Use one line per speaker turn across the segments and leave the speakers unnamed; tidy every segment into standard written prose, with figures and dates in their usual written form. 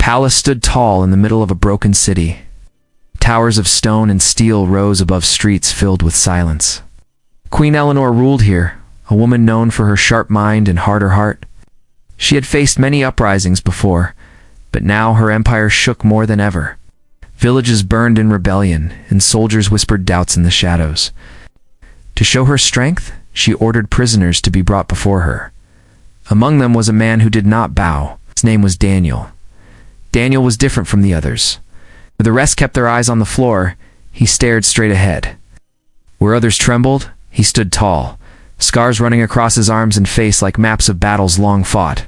palace stood tall in the middle of a broken city. Towers of stone and steel rose above streets filled with silence. Queen Eleanor ruled here, a woman known for her sharp mind and harder heart. She had faced many uprisings before, but now her empire shook more than ever. Villages burned in rebellion, and soldiers whispered doubts in the shadows. To show her strength, she ordered prisoners to be brought before her. Among them was a man who did not bow. His name was Daniel. Daniel was different from the others. Where the rest kept their eyes on the floor, he stared straight ahead. Where others trembled, he stood tall, scars running across his arms and face like maps of battles long fought.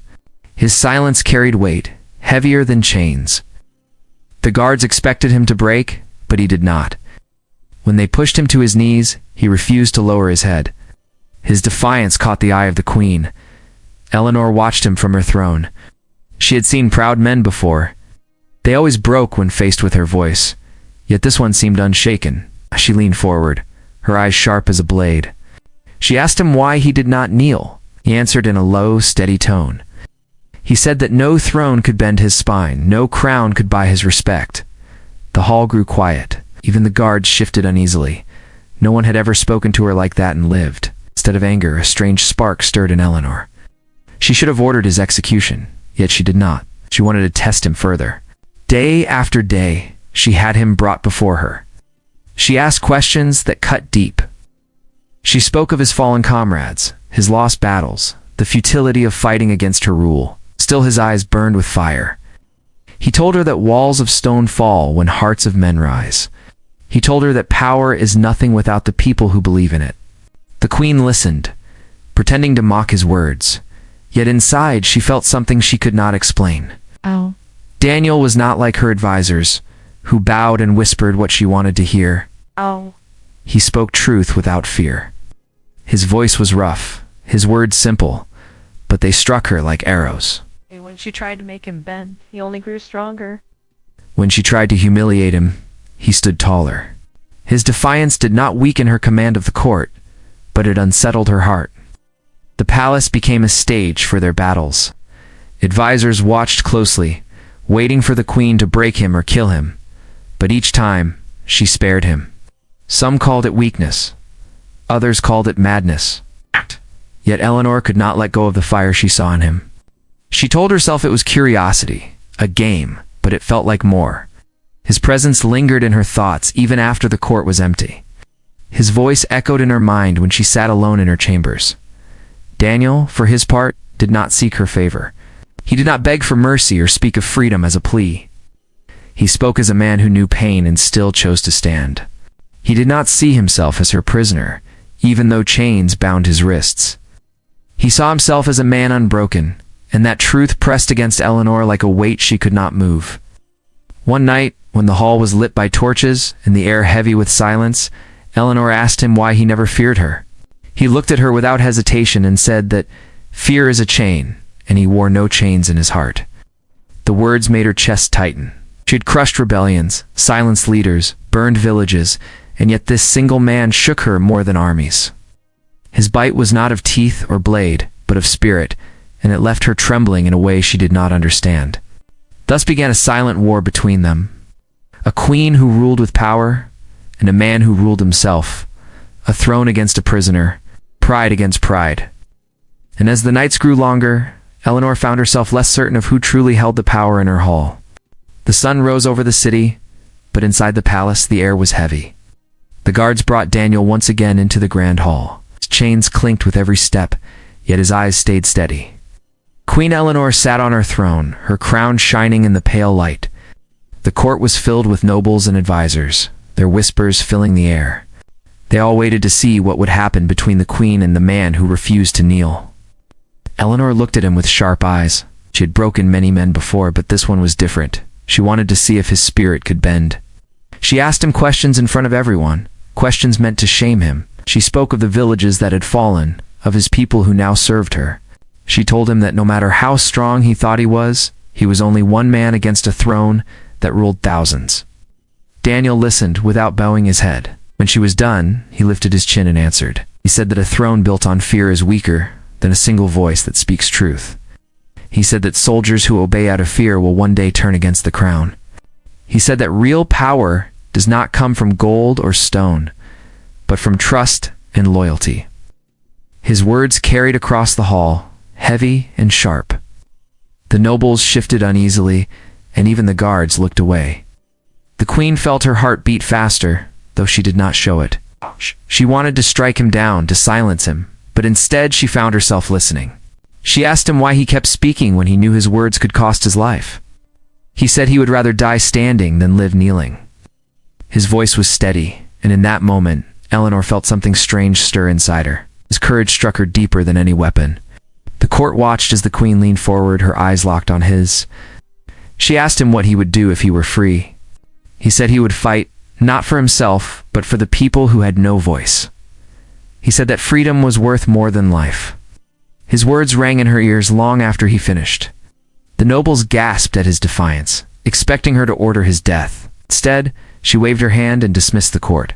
His silence carried weight, heavier than chains. The guards expected him to break, but he did not. When they pushed him to his knees, he refused to lower his head. His defiance caught the eye of the queen. Eleanor watched him from her throne. She had seen proud men before. They always broke when faced with her voice, yet this one seemed unshaken. She leaned forward, her eyes sharp as a blade. She asked him why he did not kneel. He answered in a low, steady tone. He said that no throne could bend his spine, no crown could buy his respect. The hall grew quiet. Even the guards shifted uneasily. No one had ever spoken to her like that and lived. Instead of anger, a strange spark stirred in Eleanor. She should have ordered his execution, yet she did not. She wanted to test him further. Day after day, she had him brought before her. She asked questions that cut deep. She spoke of his fallen comrades, his lost battles, the futility of fighting against her rule. Still his eyes burned with fire. He told her that walls of stone fall when hearts of men rise. He told her that power is nothing without the people who believe in it. The queen listened, pretending to mock his words. Yet inside she felt something she could not explain.
Oh.
Daniel was not like her advisors, who bowed and whispered what she wanted to hear.
Oh.
He spoke truth without fear. His voice was rough, his words simple, but they struck her like arrows.
When she tried to make him bend, he only grew stronger.
When she tried to humiliate him, he stood taller. His defiance did not weaken her command of the court, but it unsettled her heart. The palace became a stage for their battles. Advisors watched closely, waiting for the queen to break him or kill him, but each time she spared him. Some called it weakness, others called it madness. Yet Eleanor could not let go of the fire she saw in him. She told herself it was curiosity, a game, but it felt like more. His presence lingered in her thoughts even after the court was empty. His voice echoed in her mind when she sat alone in her chambers. Daniel, for his part, did not seek her favor. He did not beg for mercy or speak of freedom as a plea. He spoke as a man who knew pain and still chose to stand. He did not see himself as her prisoner, even though chains bound his wrists. He saw himself as a man unbroken, and that truth pressed against Eleanor like a weight she could not move. One night, when the hall was lit by torches and the air heavy with silence, Eleanor asked him why he never feared her. He looked at her without hesitation and said that fear is a chain, and he wore no chains in his heart. The words made her chest tighten. She had crushed rebellions, silenced leaders, burned villages, and yet this single man shook her more than armies. His bite was not of teeth or blade, but of spirit, and it left her trembling in a way she did not understand. Thus began a silent war between them. A queen who ruled with power, and a man who ruled himself. A throne against a prisoner, pride against pride. And as the nights grew longer, Eleanor found herself less certain of who truly held the power in her hall. The sun rose over the city, but inside the palace the air was heavy. The guards brought Daniel once again into the grand hall. His chains clinked with every step, yet his eyes stayed steady. Queen Eleanor sat on her throne, her crown shining in the pale light. The court was filled with nobles and advisors, their whispers filling the air. They all waited to see what would happen between the queen and the man who refused to kneel. Eleanor looked at him with sharp eyes. She had broken many men before, but this one was different. She wanted to see if his spirit could bend. She asked him questions in front of everyone, questions meant to shame him. She spoke of the villages that had fallen, of his people who now served her. She told him that no matter how strong he thought he was only one man against a throne that ruled thousands. Daniel listened without bowing his head. When she was done, he lifted his chin and answered. He said that a throne built on fear is weaker than a single voice that speaks truth. He said that soldiers who obey out of fear will one day turn against the crown. He said that real power does not come from gold or stone, but from trust and loyalty. His words carried across the hall, heavy and sharp. The nobles shifted uneasily, and even the guards looked away. The queen felt her heart beat faster, though she did not show it. She wanted to strike him down, to silence him, but instead she found herself listening. She asked him why he kept speaking when he knew his words could cost his life. He said he would rather die standing than live kneeling. His voice was steady, and in that moment, Eleanor felt something strange stir inside her. His courage struck her deeper than any weapon. The court watched as the queen leaned forward, her eyes locked on his. She asked him what he would do if he were free. He said he would fight, not for himself, but for the people who had no voice. He said that freedom was worth more than life. His words rang in her ears long after he finished. The nobles gasped at his defiance, expecting her to order his death. Instead, she waved her hand and dismissed the court.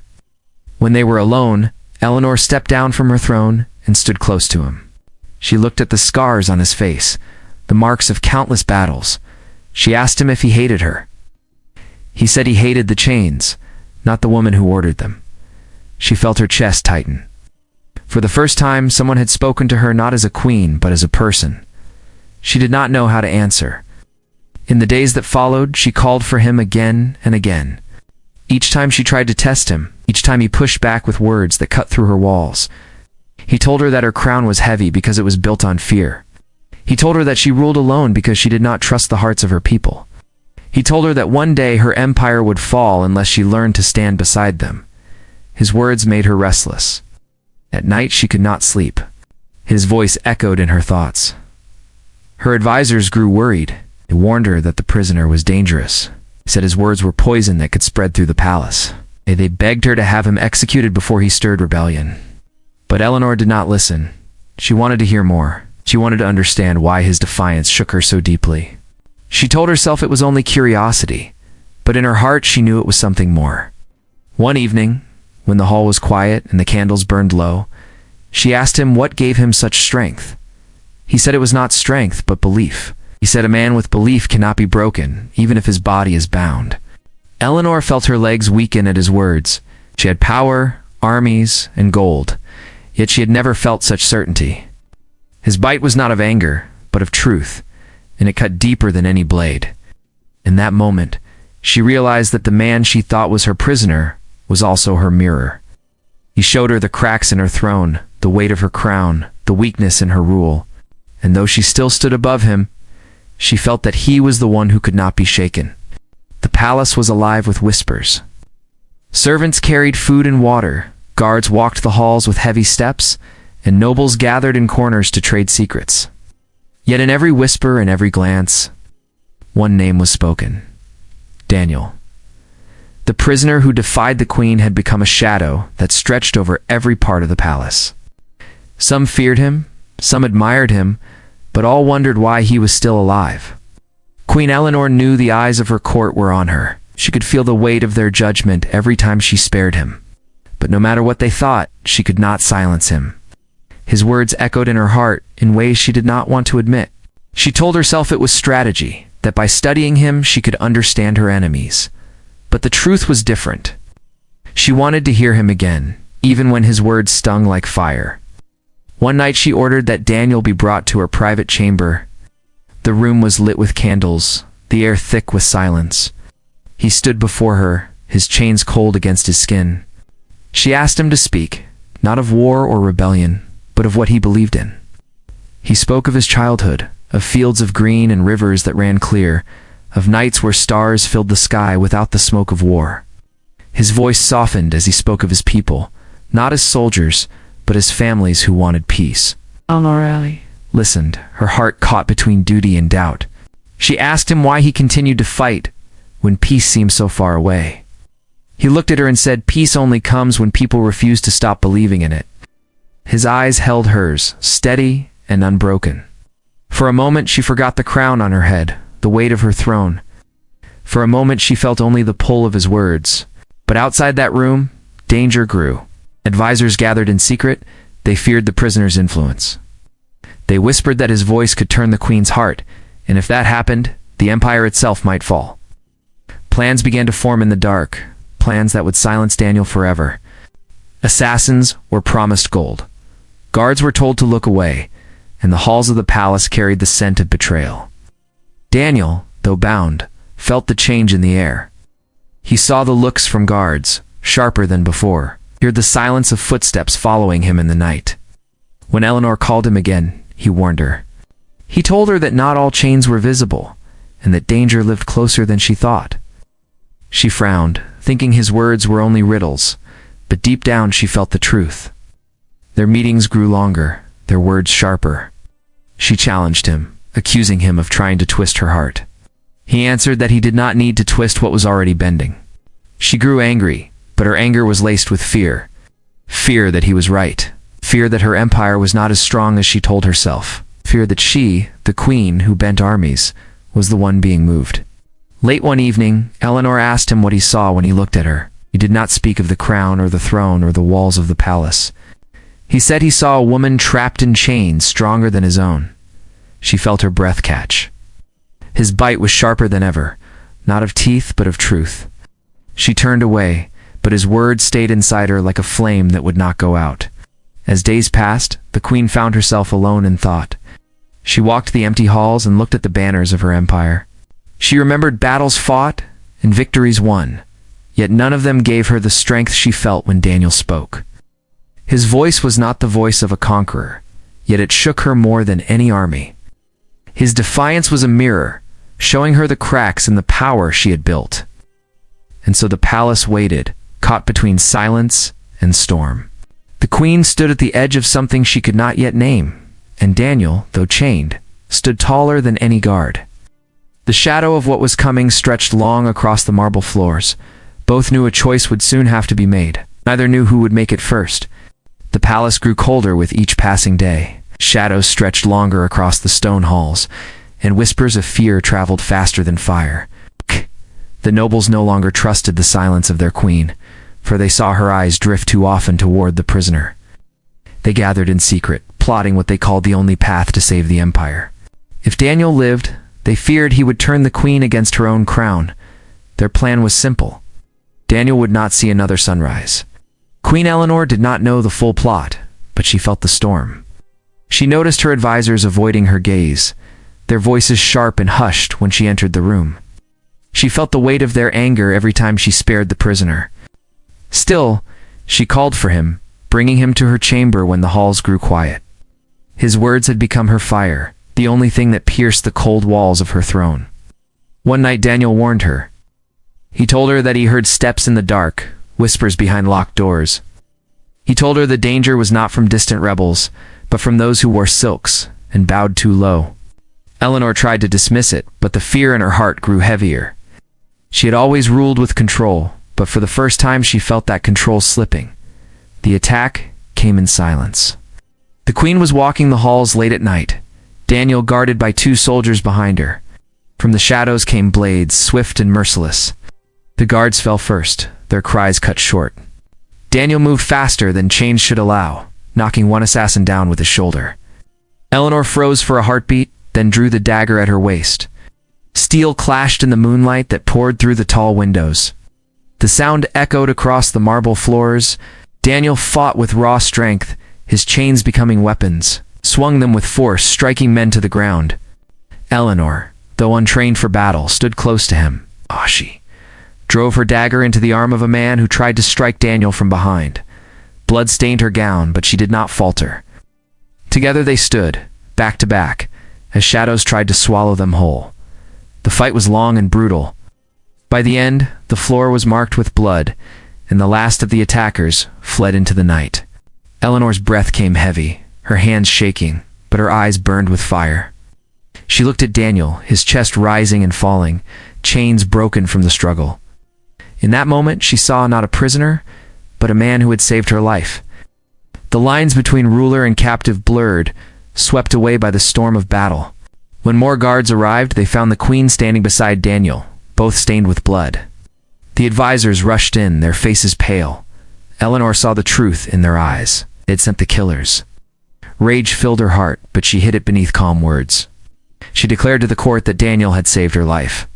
When they were alone, Eleanor stepped down from her throne and stood close to him. She looked at the scars on his face, the marks of countless battles. She asked him if he hated her. He said he hated the chains, not the woman who ordered them. She felt her chest tighten. For the first time, someone had spoken to her not as a queen, but as a person. She did not know how to answer. In the days that followed, she called for him again and again. Each time she tried to test him, each time he pushed back with words that cut through her walls. He told her that her crown was heavy because it was built on fear. He told her that she ruled alone because she did not trust the hearts of her people. He told her that one day her empire would fall unless she learned to stand beside them. His words made her restless. At night she could not sleep. His voice echoed in her thoughts. Her advisors grew worried. They warned her that the prisoner was dangerous. He said his words were poison that could spread through the palace. They begged her to have him executed before he stirred rebellion. But Eleanor did not listen. She wanted to hear more. She wanted to understand why his defiance shook her so deeply. She told herself it was only curiosity, but in her heart she knew it was something more. One evening, when the hall was quiet and the candles burned low, she asked him what gave him such strength. He said it was not strength, but belief. He said a man with belief cannot be broken, even if his body is bound. Eleanor felt her legs weaken at his words. She had power, armies, and gold, yet she had never felt such certainty. His bite was not of anger, but of truth, and it cut deeper than any blade. In that moment, she realized that the man she thought was her prisoner was also her mirror. He showed her the cracks in her throne, the weight of her crown, the weakness in her rule, and though she still stood above him, she felt that he was the one who could not be shaken. The palace was alive with whispers. Servants carried food and water, guards walked the halls with heavy steps, and nobles gathered in corners to trade secrets. Yet in every whisper and every glance, one name was spoken: Daniel. The prisoner who defied the queen had become a shadow that stretched over every part of the palace. Some feared him, some admired him, but all wondered why he was still alive. Queen Eleanor knew the eyes of her court were on her. She could feel the weight of their judgment every time she spared him. But no matter what they thought, she could not silence him. His words echoed in her heart in ways she did not want to admit. She told herself it was strategy, that by studying him she could understand her enemies. But the truth was different. She wanted to hear him again, even when his words stung like fire. One night she ordered that Daniel be brought to her private chamber. The room was lit with candles, the air thick with silence. He stood before her, his chains cold against his skin. She asked him to speak, not of war or rebellion, but of what he believed in. He spoke of his childhood, of fields of green and rivers that ran clear, of nights where stars filled the sky without the smoke of war. His voice softened as he spoke of his people, not as soldiers, but as families who wanted peace. Eleanor listened, her heart caught between duty and doubt. She asked him why he continued to fight when peace seemed so far away. He looked at her and said, peace only comes when people refuse to stop believing in it. His eyes held hers, steady and unbroken. For a moment she forgot the crown on her head, the weight of her throne. For a moment she felt only the pull of his words. But outside that room, danger grew. Advisors gathered in secret. They feared the prisoner's influence. They whispered that his voice could turn the queen's heart, and if that happened, the empire itself might fall. Plans began to form in the dark, plans that would silence Daniel forever. Assassins were promised gold. Guards were told to look away, and the halls of the palace carried the scent of betrayal. Daniel, though bound, felt the change in the air. He saw the looks from guards, sharper than before, heard the silence of footsteps following him in the night. When Eleanor called him again, he warned her. He told her that not all chains were visible, and that danger lived closer than she thought. She frowned, thinking his words were only riddles, but deep down she felt the truth. Their meetings grew longer, their words sharper. She challenged him, accusing him of trying to twist her heart. He answered that he did not need to twist what was already bending. She grew angry, but her anger was laced with fear. Fear that he was right. Fear that her empire was not as strong as she told herself. Fear that she, the queen who bent armies, was the one being moved. Late one evening, Eleanor asked him what he saw when he looked at her. He did not speak of the crown or the throne or the walls of the palace. He said he saw a woman trapped in chains stronger than his own. She felt her breath catch. His bite was sharper than ever, not of teeth but of truth. She turned away, but his words stayed inside her like a flame that would not go out. As days passed, the queen found herself alone in thought. She walked the empty halls and looked at the banners of her empire. She remembered battles fought and victories won, yet none of them gave her the strength she felt when Daniel spoke. His voice was not the voice of a conqueror, yet it shook her more than any army. His defiance was a mirror, showing her the cracks in the power she had built. And so the palace waited, caught between silence and storm. The queen stood at the edge of something she could not yet name, and Daniel, though chained, stood taller than any guard. The shadow of what was coming stretched long across the marble floors. Both knew a choice would soon have to be made. Neither knew who would make it first. The palace grew colder with each passing day. Shadows stretched longer across the stone halls, and whispers of fear traveled faster than fire. The nobles no longer trusted the silence of their queen, for they saw her eyes drift too often toward the prisoner. They gathered in secret, plotting what they called the only path to save the empire. If Daniel lived, they feared he would turn the queen against her own crown. Their plan was simple. Daniel would not see another sunrise. Queen Eleanor did not know the full plot, but she felt the storm. She noticed her advisors avoiding her gaze, their voices sharp and hushed when she entered the room. She felt the weight of their anger every time she spared the prisoner. Still, she called for him, bringing him to her chamber when the halls grew quiet. His words had become her fire, the only thing that pierced the cold walls of her throne. One night Daniel warned her. He told her that he heard steps in the dark, whispers behind locked doors. He told her the danger was not from distant rebels, but from those who wore silks and bowed too low. Eleanor tried to dismiss it, but the fear in her heart grew heavier. She had always ruled with control, but for the first time she felt that control slipping. The attack came in silence. The queen was walking the halls late at night, Daniel guarded by 2 soldiers behind her. From the shadows came blades, swift and merciless. The guards fell first, their cries cut short. Daniel moved faster than chains should allow, knocking one assassin down with his shoulder. Eleanor froze for a heartbeat, then drew the dagger at her waist. Steel clashed in the moonlight that poured through the tall windows. The sound echoed across the marble floors. Daniel fought with raw strength, his chains becoming weapons, swung them with force, striking men to the ground. Eleanor, though untrained for battle, stood close to him. She drove her dagger into the arm of a man who tried to strike Daniel from behind. Blood stained her gown, but she did not falter. Together they stood, back to back, as shadows tried to swallow them whole. The fight was long and brutal. By the end, the floor was marked with blood, and the last of the attackers fled into the night. Eleanor's breath came heavy, her hands shaking, but her eyes burned with fire. She looked at Daniel, his chest rising and falling, chains broken from the struggle. In that moment, she saw not a prisoner, but a man who had saved her life. The lines between ruler and captive blurred, swept away by the storm of battle. When more guards arrived, they found the queen standing beside Daniel, both stained with blood. The advisors rushed in, their faces pale. Eleanor saw the truth in their eyes. They had sent the killers. Rage filled her heart, but she hid it beneath calm words. She declared to the court that Daniel had saved her life,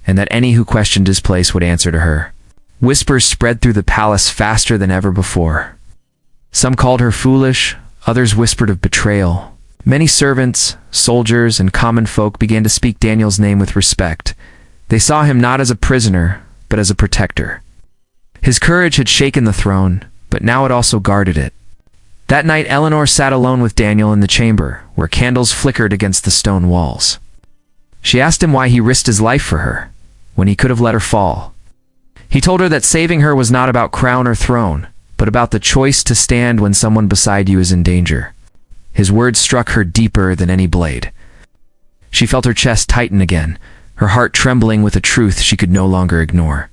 and that any who questioned his place would answer to her. Whispers spread through the palace faster than ever before. Some called her foolish, others whispered of betrayal. Many servants, soldiers, and common folk began to speak Daniel's name with respect. They saw him not as a prisoner, but as a protector. His courage had shaken the throne, but now it also guarded it. That night Eleanor sat alone with Daniel in the chamber, where candles flickered against the stone walls. She asked him why he risked his life for her, when he could have let her fall. He told her that saving her was not about crown or throne, but about the choice to stand when someone beside you is in danger. His words struck her deeper than any blade. She felt her chest tighten again, her heart trembling with a truth she could no longer ignore.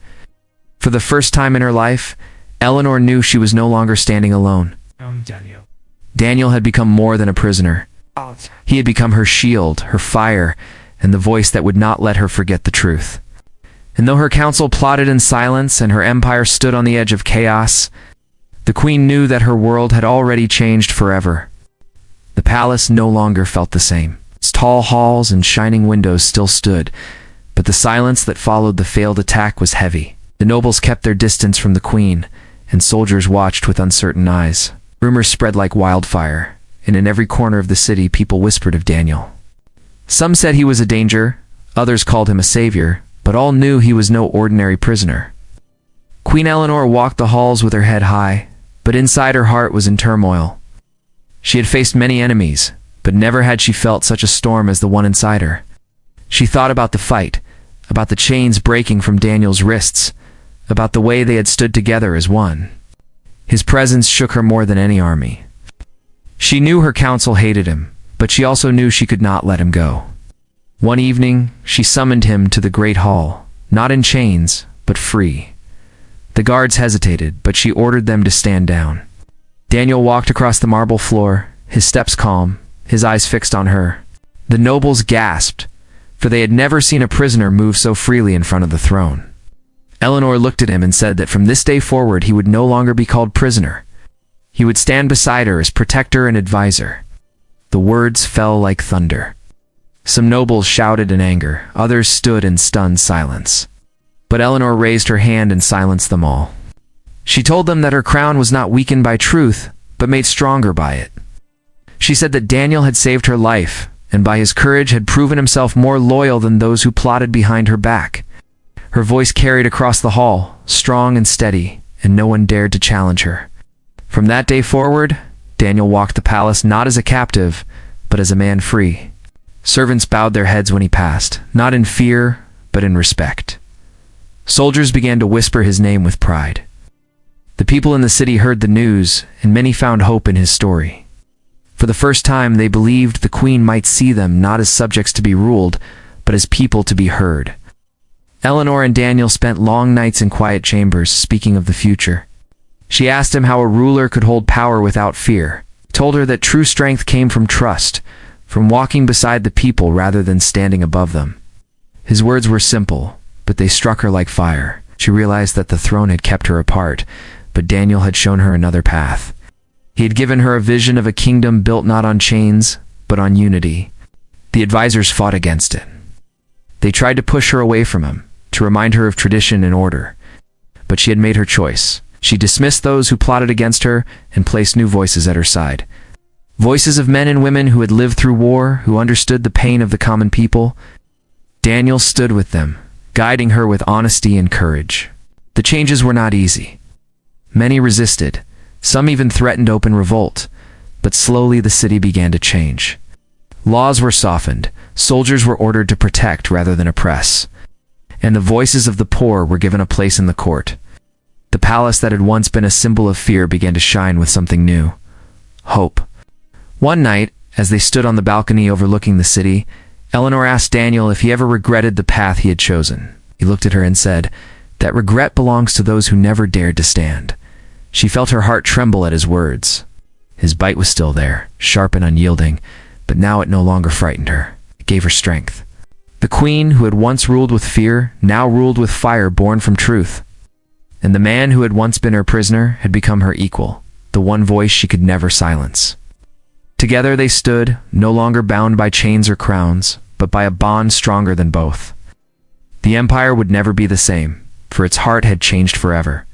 For the first time in her life, Eleanor knew she was no longer standing alone. Daniel had become more than a prisoner. He had become her shield, her fire, and the voice that would not let her forget the truth. And though her council plotted in silence and her empire stood on the edge of chaos, the queen knew that her world had already changed forever. The palace no longer felt the same. Its tall halls and shining windows still stood, but the silence that followed the failed attack was heavy. The nobles kept their distance from the queen, and soldiers watched with uncertain eyes. Rumors spread like wildfire, and in every corner of the city people whispered of Daniel. Some said he was a danger, others called him a savior, but all knew he was no ordinary prisoner. Queen Eleanor walked the halls with her head high, but inside her heart was in turmoil. She had faced many enemies, but never had she felt such a storm as the one inside her. She thought about the fight, about the chains breaking from Daniel's wrists, about the way they had stood together as one. His presence shook her more than any army. She knew her council hated him, but she also knew she could not let him go. One evening, she summoned him to the great hall, not in chains, but free. The guards hesitated, but she ordered them to stand down. Daniel walked across the marble floor, his steps calm, his eyes fixed on her. The nobles gasped, for they had never seen a prisoner move so freely in front of the throne. Eleanor looked at him and said that from this day forward he would no longer be called prisoner. He would stand beside her as protector and advisor. The words fell like thunder. Some nobles shouted in anger, others stood in stunned silence. But Eleanor raised her hand and silenced them all. She told them that her crown was not weakened by truth, but made stronger by it. She said that Daniel had saved her life, and by his courage had proven himself more loyal than those who plotted behind her back. Her voice carried across the hall, strong and steady, and no one dared to challenge her. From that day forward, Daniel walked the palace not as a captive, but as a man free. Servants bowed their heads when he passed, not in fear, but in respect. Soldiers began to whisper his name with pride. The people in the city heard the news, and many found hope in his story. For the first time, they believed the queen might see them not as subjects to be ruled, but as people to be heard. Eleanor and Daniel spent long nights in quiet chambers, speaking of the future. She asked him how a ruler could hold power without fear, told her that true strength came from trust, from walking beside the people rather than standing above them. His words were simple, but they struck her like fire. She realized that the throne had kept her apart, but Daniel had shown her another path. He had given her a vision of a kingdom built not on chains, but on unity. The advisors fought against it. They tried to push her away from him, to remind her of tradition and order. But she had made her choice. She dismissed those who plotted against her and placed new voices at her side. Voices of men and women who had lived through war, who understood the pain of the common people. Daniel stood with them, guiding her with honesty and courage. The changes were not easy. Many resisted. Some even threatened open revolt. But slowly the city began to change. Laws were softened. Soldiers were ordered to protect rather than oppress. And the voices of the poor were given a place in the court. The palace that had once been a symbol of fear began to shine with something new. Hope. One night, as they stood on the balcony overlooking the city, Eleanor asked Daniel if he ever regretted the path he had chosen. He looked at her and said, "That regret belongs to those who never dared to stand." She felt her heart tremble at his words. His bite was still there, sharp and unyielding, but now it no longer frightened her. It gave her strength. The queen, who had once ruled with fear, now ruled with fire born from truth. And the man who had once been her prisoner had become her equal, the one voice she could never silence. Together they stood, no longer bound by chains or crowns, but by a bond stronger than both. The empire would never be the same, for its heart had changed forever.